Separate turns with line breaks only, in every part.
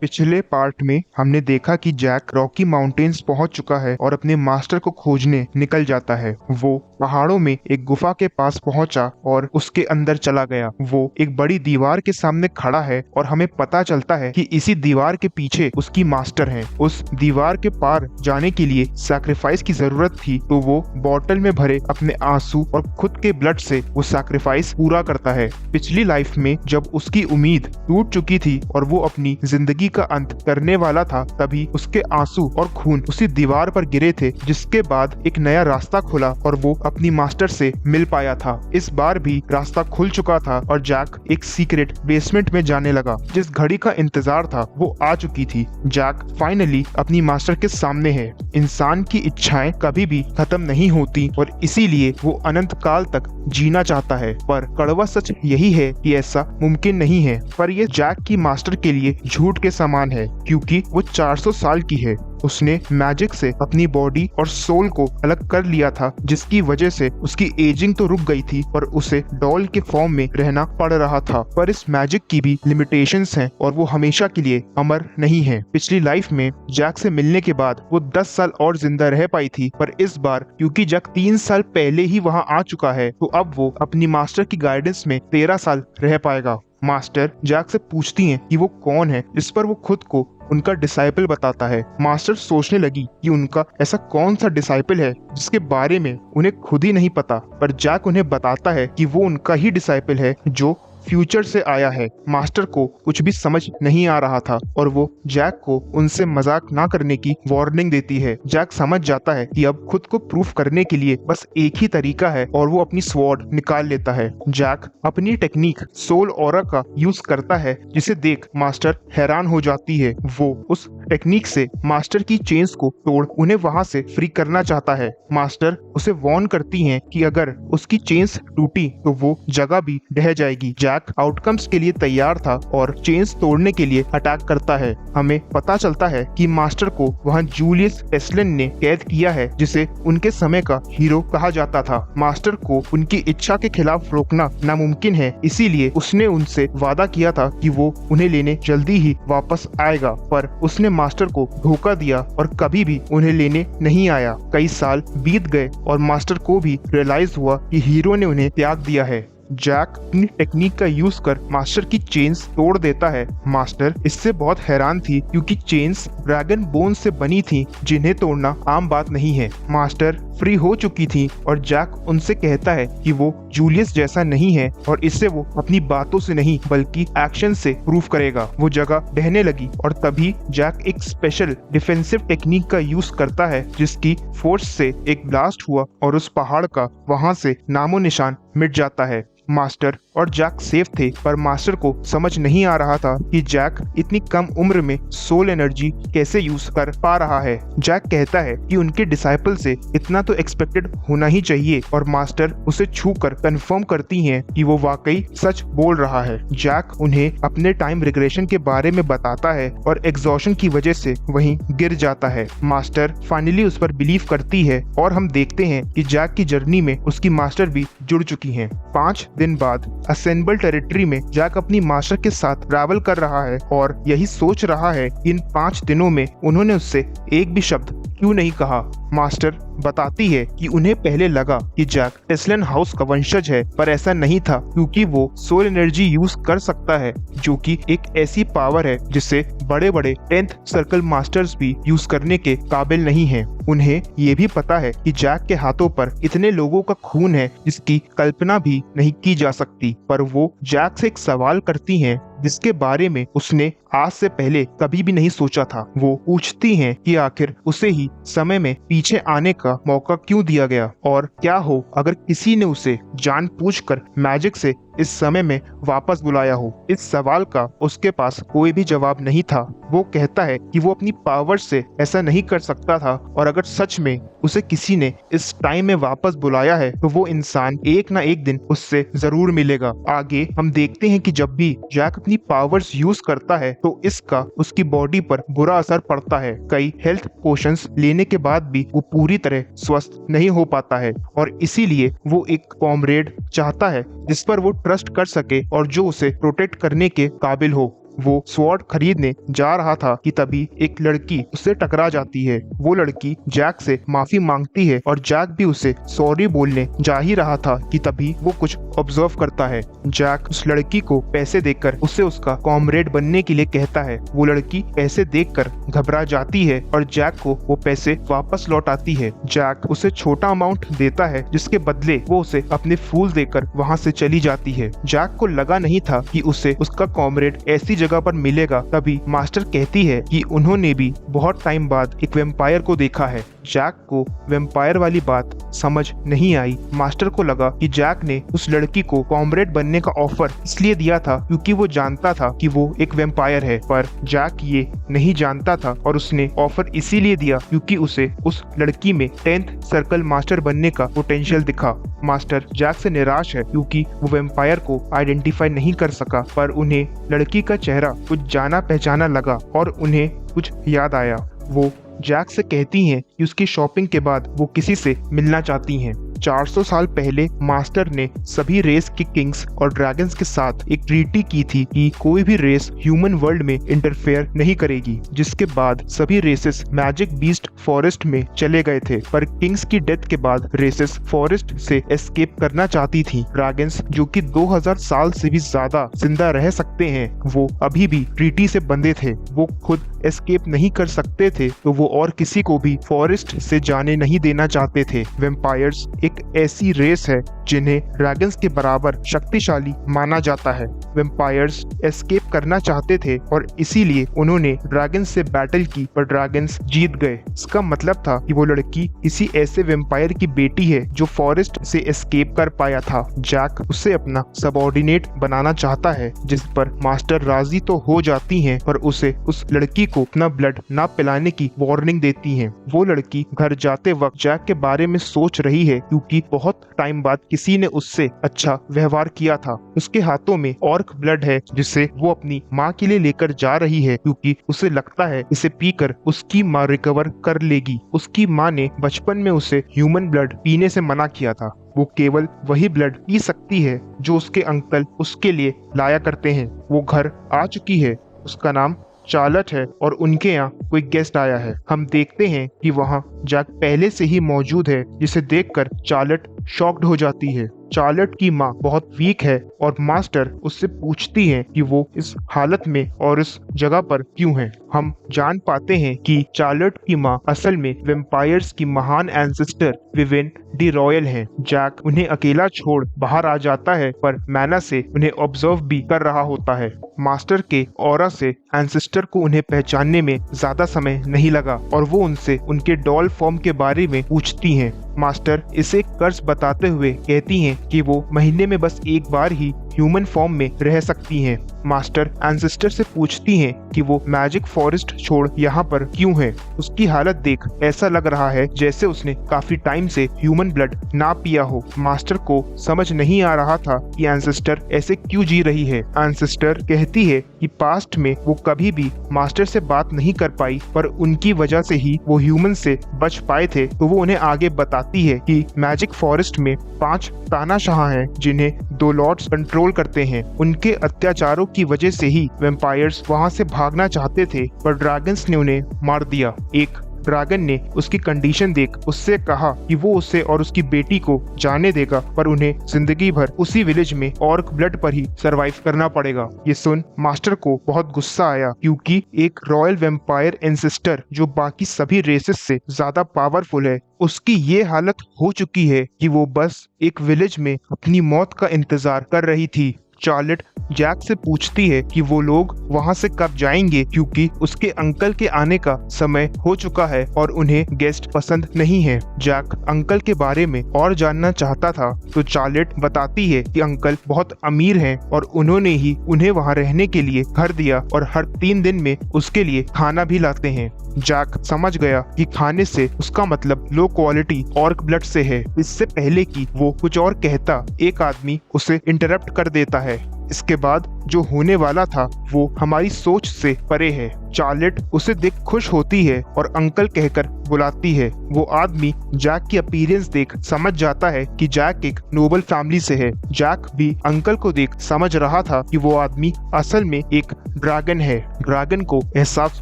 पिछले पार्ट में हमने देखा कि जैक रॉकी माउंटेन्स पहुंच चुका है और अपने मास्टर को खोजने निकल जाता है। वो पहाड़ों में एक गुफा के पास पहुंचा और उसके अंदर चला गया। वो एक बड़ी दीवार के सामने खड़ा है और हमें पता चलता है कि इसी दीवार के पीछे उसकी मास्टर है। उस दीवार के पार जाने के लिए सैक्रिफाइस की जरूरत थी, तो वो बॉटल में भरे अपने आंसू और खुद के ब्लड से वो सैक्रिफाइस पूरा करता है। पिछली लाइफ में जब उसकी उम्मीद टूट चुकी थी और वो अपनी जिंदगी का अंत करने वाला था, तभी उसके आंसू और खून उसी दीवार पर गिरे थे, जिसके बाद एक नया रास्ता खुला और वो अपनी मास्टर से मिल पाया था। इस बार भी रास्ता खुल चुका था और जैक एक सीक्रेट बेसमेंट में जाने लगा। जिस घड़ी का इंतजार था वो आ चुकी थी। जैक फाइनली अपनी मास्टर के सामने है। इंसान की इच्छाएं कभी भी खत्म नहीं होती और इसीलिए वो अनंत काल तक जीना चाहता है, पर कड़वा सच यही है कि ऐसा मुमकिन नहीं है। पर ये जैक की मास्टर के लिए झूठ के समान है, क्योंकि वो 400 साल की है। उसने मैजिक से अपनी बॉडी और सोल को अलग कर लिया था, जिसकी वजह से उसकी एजिंग तो रुक गई थी पर उसे डॉल के फॉर्म में रहना पड़ रहा था। पर इस मैजिक की भी लिमिटेशंस हैं और वो हमेशा के लिए अमर नहीं है। पिछली लाइफ में जैक से मिलने के बाद वो 10 साल और जिंदा रह पाई थी, पर इस बार क्योंकि जैक 3 साल पहले ही वहाँ आ चुका है, तो अब वो अपनी मास्टर की गाइडेंस में 13 साल रह पाएगा। मास्टर जैक से पूछती हैं कि वो कौन है, जिस पर वो खुद को उनका डिसाइपल बताता है। मास्टर सोचने लगी कि उनका ऐसा कौन सा डिसाइपल है जिसके बारे में उन्हें खुद ही नहीं पता, पर जैक उन्हें बताता है कि वो उनका ही डिसाइपल है जो फ्यूचर से आया है। मास्टर को कुछ भी समझ नहीं आ रहा था और वो जैक को उनसे मजाक ना करने की वार्निंग देती है। जैक समझ जाता है कि अब खुद को प्रूफ करने के लिए बस एक ही तरीका है और वो अपनी स्वॉर्ड निकाल लेता है। जैक अपनी टेक्निक सोल ऑरा का यूज करता है, जिसे देख मास्टर हैरान हो जाती है। वो उस टेक्निक से मास्टर की चेन्स को तोड़ उन्हें वहाँ से फ्री करना चाहता है। मास्टर उसे वार्न करती हैं कि अगर उसकी चेन्स टूटी तो वो जगह भी ढह जाएगी। जैक आउटकम्स के लिए तैयार था और चेन्स तोड़ने के लिए अटैक करता है। हमें पता चलता है कि मास्टर को वहाँ जूलियस टेस्लन ने कैद किया है, जिसे उनके समय का हीरो कहा जाता था। मास्टर को उनकी इच्छा के खिलाफ रोकना नामुमकिन है, इसीलिए उसने उनसे वादा किया था कि वो उन्हें लेने जल्दी ही वापस आएगा, पर उसने मास्टर को धोखा दिया और कभी भी उन्हें लेने नहीं आया। कई साल बीत गए और मास्टर को भी रियलाइज हुआ कि हीरो ने उन्हें त्याग दिया है। जैक अपनी टेक्निक का यूज कर मास्टर की चेन्स तोड़ देता है। मास्टर इससे बहुत हैरान थी, क्योंकि चेन्स ड्रैगन बोन से बनी थी, जिन्हें तोड़ना आम बात नहीं है। मास्टर फ्री हो चुकी थी और जैक उनसे कहता है कि वो जूलियस जैसा नहीं है और इससे वो अपनी बातों से नहीं बल्कि एक्शन से प्रूफ करेगा। वो जगह ढहने लगी और तभी जैक एक स्पेशल डिफेंसिव टेक्निक का यूज करता है, जिसकी फोर्स से एक ब्लास्ट हुआ और उस पहाड़ का वहां से नामो निशान मिट जाता है। मास्टर और जैक सेफ थे, पर मास्टर को समझ नहीं आ रहा था कि जैक इतनी कम उम्र में सोल एनर्जी कैसे यूज कर पा रहा है। जैक कहता है कि उनके डिसाइपल से इतना तो एक्सपेक्टेड होना ही चाहिए और मास्टर उसे छूकर कंफर्म करती हैं कि वो वाकई सच बोल रहा है। जैक उन्हें अपने टाइम रिग्रेशन के बारे में बताता है और एग्जॉशन की वजह से वहीं गिर जाता है। मास्टर फाइनली उस पर बिलीव करती है और हम देखते हैं कि जैक की जर्नी में उसकी मास्टर भी जुड़ चुकी हैं। 5 दिन बाद असेंबल टेरिटरी में जैक अपनी मास्टर के साथ ट्रैवल कर रहा है और यही सोच रहा है कि इन 5 दिनों में उन्होंने उससे एक भी शब्द क्यों नहीं कहा। मास्टर बताती है कि उन्हें पहले लगा कि जैक टेस्लन हाउस का वंशज है, पर ऐसा नहीं था, क्योंकि वो सोल एनर्जी यूज कर सकता है, जो कि एक ऐसी पावर है जिसे बड़े बड़े 10th सर्कल मास्टर्स भी यूज करने के काबिल नहीं हैं। उन्हें ये भी पता है कि जैक के हाथों पर इतने लोगों का खून है जिसकी कल्पना भी नहीं की जा सकती, पर वो जैक से एक सवाल करती हैं जिसके बारे में उसने आज से पहले कभी भी नहीं सोचा था। वो पूछती हैं कि आखिर उसे ही समय में पीछे आने का मौका क्यों दिया गया और क्या हो अगर किसी ने उसे जानबूझकर मैजिक से इस समय में वापस बुलाया हो। इस सवाल का उसके पास कोई भी जवाब नहीं था। वो कहता है कि वो अपनी पावर से ऐसा नहीं कर सकता था और अगर सच में उसे किसी ने इस टाइम में वापस बुलाया है तो वो इंसान एक ना एक दिन उससे जरूर मिलेगा। आगे हम देखते हैं कि जब भी जैक अपनी पावर्स यूज करता है तो इसका उसकी बॉडी पर बुरा असर पड़ता है। कई हेल्थ पोशंस लेने के बाद भी वो पूरी तरह स्वस्थ नहीं हो पाता है और इसीलिए वो एक कॉमरेड चाहता है जिस पर वो ट्रस्ट कर सके और जो उसे प्रोटेक्ट करने के काबिल हो। वो स्वॉर्ड खरीदने जा रहा था कि तभी एक लड़की उससे टकरा जाती है। वो लड़की जैक से माफी मांगती है और जैक भी उसे सॉरी बोलने जा ही रहा था कि तभी वो कुछ ऑब्जर्व करता है। जैक उस लड़की को पैसे देकर उसे उसका कॉमरेड बनने के लिए कहता है। वो लड़की पैसे देखकर घबरा जाती है और जैक को वो पैसे वापस लौटाती है। जैक उसे छोटा अमाउंट देता है जिसके बदले वो उसे अपने फूल देकर वहाँ से चली जाती है। जैक को लगा नहीं था कि उसे उसका कॉमरेड ऐसी जगह पर मिलेगा। तभी मास्टर कहती है कि उन्होंने भी बहुत टाइम बाद एक वेम्पायर को देखा है। जैक को वेम्पायर वाली बात समझ नहीं आई। मास्टर को लगा कि जैक ने उस लड़की को कॉमरेड बनने का ऑफर इसलिए दिया था क्योंकि वो जानता था कि वो एक वेम्पायर है, पर जैक ये नहीं जानता था और उसने ऑफर इसीलिए दिया क्योंकि उसे उस लड़की में 10th सर्कल मास्टर बनने का पोटेंशियल दिखा। मास्टर जैक से निराश है क्योंकि वो वेम्पायर को आइडेंटिफाई नहीं कर सका, पर उन्हें लड़की का चेहरा कुछ जाना पहचाना लगा और उन्हें कुछ याद आया। वो जैक से कहती हैं कि उसकी शॉपिंग के बाद वो किसी से मिलना चाहती हैं। 400 साल पहले मास्टर ने सभी रेस के किंग्स और ड्रैगन्स के साथ एक ट्रीटी की थी कि कोई भी रेस ह्यूमन वर्ल्ड में इंटरफेयर नहीं करेगी, जिसके बाद सभी रेसेस मैजिक बीस्ट फॉरेस्ट में चले गए थे। पर किंग्स की डेथ के बाद रेसेस फॉरेस्ट से एस्केप करना चाहती थी। ड्रैगन्स जो कि 2000 साल से भी ज्यादा जिंदा रह सकते हैं, वो अभी भी ट्रीटी से बंधे थे। वो खुद एस्केप नहीं कर सकते थे तो वो और किसी को भी फॉरेस्ट से जाने नहीं देना चाहते थे। वेम्पायर्स एक ऐसी रेस है जिन्हें ड्रैगन्स के बराबर शक्तिशाली माना जाता है। वेम्पायर्स एस्केप करना चाहते थे और इसीलिए उन्होंने ड्रैगन्स से बैटल की, पर ड्रैगन्स जीत गए। इसका मतलब था कि वो लड़की किसी ऐसे वेम्पायर की बेटी है जो फॉरेस्ट से एस्केप कर पाया था। जैक उसे अपना सबऑर्डिनेट बनाना चाहता है, जिस पर मास्टर राजी तो हो जाती हैं, पर उसे उस लड़की को अपना ब्लड ना पिलाने की वार्निंग देती हैं। वो लड़की घर जाते वक्त जैक के बारे में सोच रही है क्योंकि बहुत टाइम बाद किसी ने उससे अच्छा व्यवहार किया था। उसके हाथों में ऑर्क ब्लड है जिसे वो अपनी माँ के लिए लेकर जा रही है क्योंकि उसे लगता है इसे पीकर उसकी माँ रिकवर कर लेगी। उसकी माँ ने बचपन में उसे ह्यूमन ब्लड पीने से मना किया था। वो केवल वही ब्लड पी सकती है जो उसके अंकल उसके लिए लाया करते हैं। वो घर आ चुकी है। उसका नाम चार्लट है और उनके यहाँ कोई गेस्ट आया है। हम देखते हैं कि वहाँ जैक पहले से ही मौजूद है, जिसे देखकर चार्लट शॉक्ड हो जाती है। चार्लट की माँ बहुत वीक है और मास्टर उससे पूछती है कि वो इस हालत में और इस जगह पर क्यों है। हम जान पाते हैं कि चार्लट की माँ असल में वेम्पायर्स की महान एंसेस्टर विवेन डी रॉयल है। जैक उन्हें अकेला छोड़ बाहर आ जाता है, पर मैना से उन्हें ऑब्जर्व भी कर रहा होता है। मास्टर के ऑरा से एंसेस्टर को उन्हें पहचानने में ज्यादा समय नहीं लगा और वो उनसे उनके डॉल फॉर्म के बारे में पूछती हैं। मास्टर इसे कर्ज बताते हुए कहती हैं कि वो महीने में बस एक बार ही ह्यूमन फॉर्म में रह सकती हैं। मास्टर एंसेस्टर से पूछती हैं कि वो मैजिक फॉरेस्ट छोड़ यहाँ पर क्यों है। उसकी हालत देख ऐसा लग रहा है जैसे उसने काफी टाइम से ह्यूमन ब्लड ना पिया हो। मास्टर को समझ नहीं आ रहा था कि एंसेस्टर ऐसे क्यों जी रही है। एंसेस्टर कहती है कि पास्ट में वो कभी भी मास्टर से बात नहीं कर पाई, पर उनकी वजह से ही वो ह्यूमन से बच पाए थे। तो वो उन्हें आगे बताती है कि मैजिक फॉरेस्ट में 5 तानाशाह हैं जिन्हें 2 लॉर्ड्स कंट्रोल करते हैं। उनके अत्याचारों की वजह से ही वेम्पायर्स वहां से भागना चाहते थे, पर ड्रैगन्स ने उन्हें मार दिया। एक ड्रैगन ने उसकी कंडीशन देख उससे कहा कि वो उसे और उसकी बेटी को जाने देगा, पर उन्हें जिंदगी भर उसी विलेज में ऑर्क ब्लड पर ही सरवाइव करना पड़ेगा। ये सुन मास्टर को बहुत गुस्सा आया क्योंकि एक रॉयल वेम्पायर एंसेस्टर जो बाकी सभी रेसेस से ज्यादा पावरफुल है, उसकी ये हालत हो चुकी है कि वो बस एक विलेज में अपनी मौत का इंतजार कर रही थी। चार्लट जैक से पूछती है कि वो लोग वहां से कब जाएंगे क्योंकि उसके अंकल के आने का समय हो चुका है और उन्हें गेस्ट पसंद नहीं है। जैक अंकल के बारे में और जानना चाहता था तो चार्लट बताती है कि अंकल बहुत अमीर हैं और उन्होंने ही उन्हें वहां रहने के लिए घर दिया और हर 3 दिन में उसके लिए खाना भी लाते हैं। जैक समझ गया कि खाने से उसका मतलब लो क्वालिटी ऑर्क ब्लड से है। इससे पहले कि वो कुछ और कहता, एक आदमी उसे इंटरप्ट कर देता है। इसके बाद जो होने वाला था वो हमारी सोच से परे है। चार्लेट उसे देख खुश होती है और अंकल कहकर बुलाती है। वो आदमी जैक की अपीयरेंस देख समझ जाता है कि जैक एक नोबल फैमिली से है। जैक भी अंकल को देख समझ रहा था कि वो आदमी असल में एक ड्रैगन है। ड्रैगन को एहसास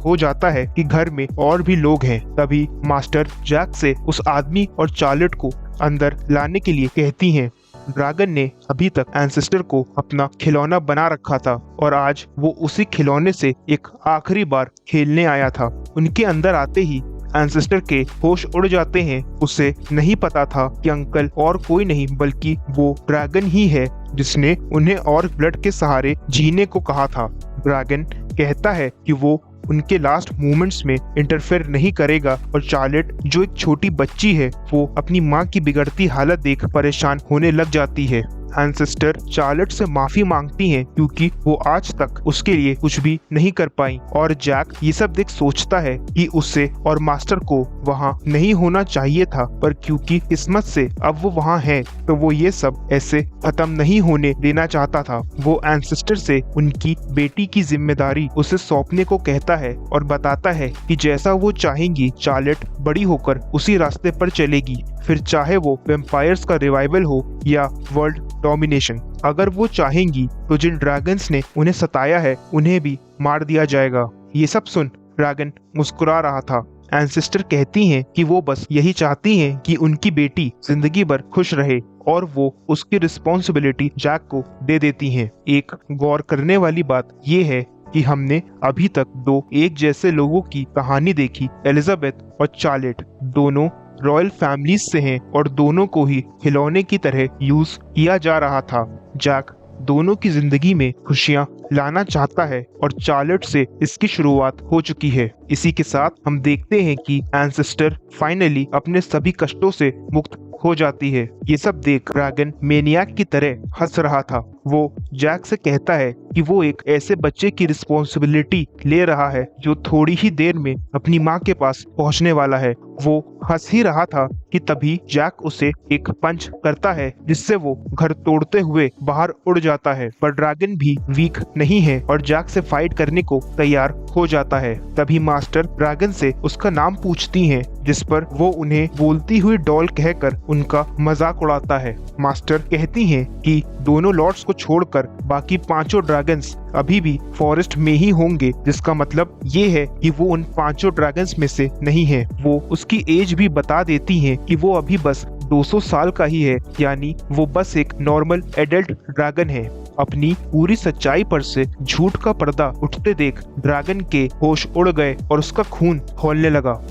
हो जाता है कि घर में और भी लोग हैं। तभी मास्टर जैक से उस आदमी और चार्लेट को अंदर लाने के लिए कहती हैं। ड्रैगन ने अभी तक एंसेस्टर को अपना खिलौना बना रखा था और आज वो उसी खिलौने से एक आखिरी बार खेलने आया था। उनके अंदर आते ही एंसेस्टर के होश उड़ जाते हैं। उसे नहीं पता था कि अंकल और कोई नहीं बल्कि वो ड्रैगन ही है जिसने उन्हें और ब्लड के सहारे जीने को कहा था। ड्रैगन कहता है कि वो उनके लास्ट मोमेंट्स में इंटरफेयर नहीं करेगा और चार्लेट जो एक छोटी बच्ची है वो अपनी माँ की बिगड़ती हालत देख परेशान होने लग जाती है। एंसेस्टर चार्लेट से माफी मांगती हैं क्योंकि वो आज तक उसके लिए कुछ भी नहीं कर पाई और जैक ये सब देख सोचता है कि उसे और मास्टर को वहाँ नहीं होना चाहिए था, पर क्योंकि किस्मत से अब वो वहाँ है तो वो ये सब ऐसे खत्म नहीं होने देना चाहता था। वो एंसेस्टर से उनकी बेटी की जिम्मेदारी उसे सौंपने को कहता है और बताता है कि जैसा वो चाहेंगी चार्लेट बड़ी होकर उसी रास्ते पर चलेगी, फिर चाहे वो वेम्पायर्स का रिवाइवल हो या वर्ल्ड डोमिनेशन। अगर वो चाहेंगी तो जिन ड्रैगन्स ने उन्हें सताया है उन्हें भी मार दिया जाएगा। ये सब सुन ड्रैगन मुस्कुरा रहा था। एंसेस्टर कहती हैं कि वो बस यही चाहती हैं कि उनकी बेटी जिंदगी भर खुश रहे और वो उसकी रिस्पॉन्सिबिलिटी जैक को दे देती हैं। एक गौर करने वाली बात ये है कि हमने अभी तक दो एक जैसे लोगों की कहानी देखी। एलिजाबेथ और चार्लेट दोनों रॉयल फैमिलीज से हैं और दोनों को ही खिलौने की तरह यूज किया जा रहा था। जैक दोनों की जिंदगी में खुशियां लाना चाहता है और चार्लेट से इसकी शुरुआत हो चुकी है। इसी के साथ हम देखते हैं कि एंसेस्टर फाइनली अपने सभी कष्टों से मुक्त हो जाती है। ये सब देख ड्रैगन मेनियाक की तरह हंस रहा था। वो जैक से कहता है कि वो एक ऐसे बच्चे की रिस्पॉन्सिबिलिटी ले रहा है जो थोड़ी ही देर में अपनी माँ के पास पहुँचने वाला है। वो हंस ही रहा था कि तभी जैक उसे एक पंच करता है जिससे वो घर तोड़ते हुए बाहर उड़ जाता है। पर ड्रैगन भी वीक नहीं है और जैक से फाइट करने को तैयार हो जाता है। तभी मास्टर ड्रैगन से उसका नाम पूछती हैं, जिस पर वो उन्हें बोलती हुई डॉल कहकर उनका मजाक उड़ाता है। मास्टर कहती हैं कि दोनों लॉर्ड्स को छोड़कर बाकी पांचों ड्रैगन्स अभी भी फॉरेस्ट में ही होंगे, जिसका मतलब ये है कि वो उन पांचों ड्रैगन्स में से नहीं है। वो उसकी एज भी बता देती हैं कि वो अभी बस 200 साल का ही है, यानी वो बस एक नॉर्मल एडल्ट ड्रैगन है। अपनी पूरी सच्चाई पर से झूठ का पर्दा उठते देख ड्रैगन के होश उड़ गए और उसका खून खौलने लगा।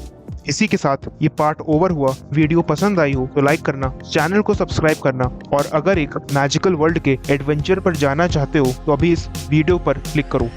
इसी के साथ ये पार्ट ओवर हुआ। वीडियो पसंद आई हो तो लाइक करना, चैनल को सब्सक्राइब करना और अगर एक मैजिकल वर्ल्ड के एडवेंचर पर जाना चाहते हो तो अभी इस वीडियो पर क्लिक करो।